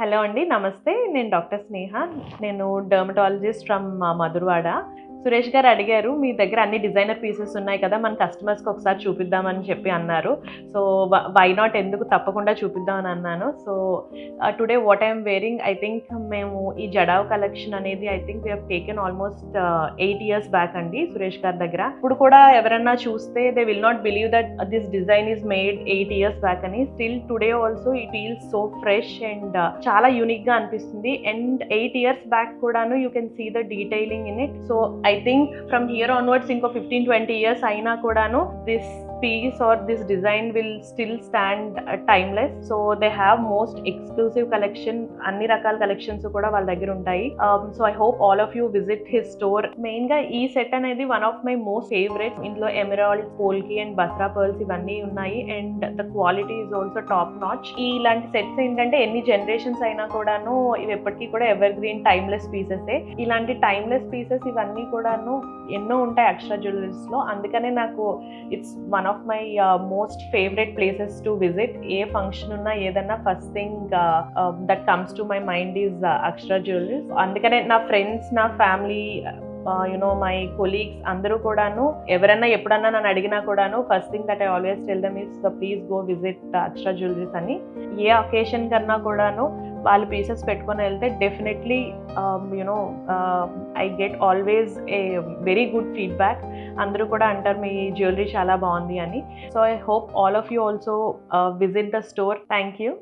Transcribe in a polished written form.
Hello అండి. నమస్తే. నేను డాక్టర్ స్నేహ. నేను డెర్మటాలజిస్ట్ ఫ్రమ్ మధురవాడ. సురేష్ గారు అడిగారు, "మీ దగ్గర అన్ని డిజైనర్ పీసెస్ ఉన్నాయి కదా! మన కస్టమర్స్‌కి ఒకసారి చూపిద్దామని" చెప్పి అన్నారు. సో, వై నాట్, ఎందుకు తప్పకుండా చూపిద్దాం అని అన్నాను. So, today what I'm wearing, I think మేము ఈ జడావ్ కలెక్షన్ అనేది I think we have taken almost 8 years back అండి సురేష్ గారి దగ్గర. ఇప్పుడు కూడా ఎవరన్నా చూస్తే they will not believe that this design is made 8 years back అని. Still today also it feels so fresh and చాలా యూనిక్ గా అనిపిస్తుంది. అండ్ 8 ఇయర్స్ బ్యాక్ కూడాను you can see the detailing in it. So I think from here onwards ఇంకో 15-20 years అయినా కూడాను this piece or this design will still stand timeless. So they have most exclusive collection, అన్ని రకాల collections కూడా వాళ్ళ దగ్గర ఉంటాయి. So I hope all of you visit his store. Main గా ఈ సెట్ అనేది one of my most favourite. ఇందులో ఎమరాల్డ్, పోల్కి అండ్ బస్రా పర్ల్స్ ఇవన్నీ ఉన్నాయి. And the quality is also top notch. ఇలాంటి సెట్స్ ఏంటంటే ఎన్ని జనరేషన్స్ అయినా కూడాను ఇవి ఎప్పటికీ కూడా ఎవర్ గ్రీన్ టైమ్లెస్ పీసెస్. ఇలాంటి టైమ్లెస్ పీసెస్ ఇవన్నీ కూడాను ఎన్నో ఉంటాయి అక్షర జ్యువెలరీస్ లో. అందుకనే నాకు it's one of my most favourite places to visit. A function ఉన్నా ఏదన్నా first thing that comes to my mind is Akshara jewelleries. అందుకనే నా ఫ్రెండ్స్, నా ఫ్యామిలీ, మై కొలీగ్స్ అందరూ కూడాను ఎవరన్నా ఎప్పుడన్నా నన్ను అడిగినా కూడాను first thing that I always tell them is please go visit Akshara jewelleries అని. ఏ అకేషన్ కన్నా కూడాను వాళ్ళు పీసెస్ పెట్టుకొని వెళ్తే definitely I get always a very good feedback. అందరూ కూడా అంటారు మీ జ్యువెలరీ చాలా బాగుంది అని. So I hope all of you also visit the store. Thank you.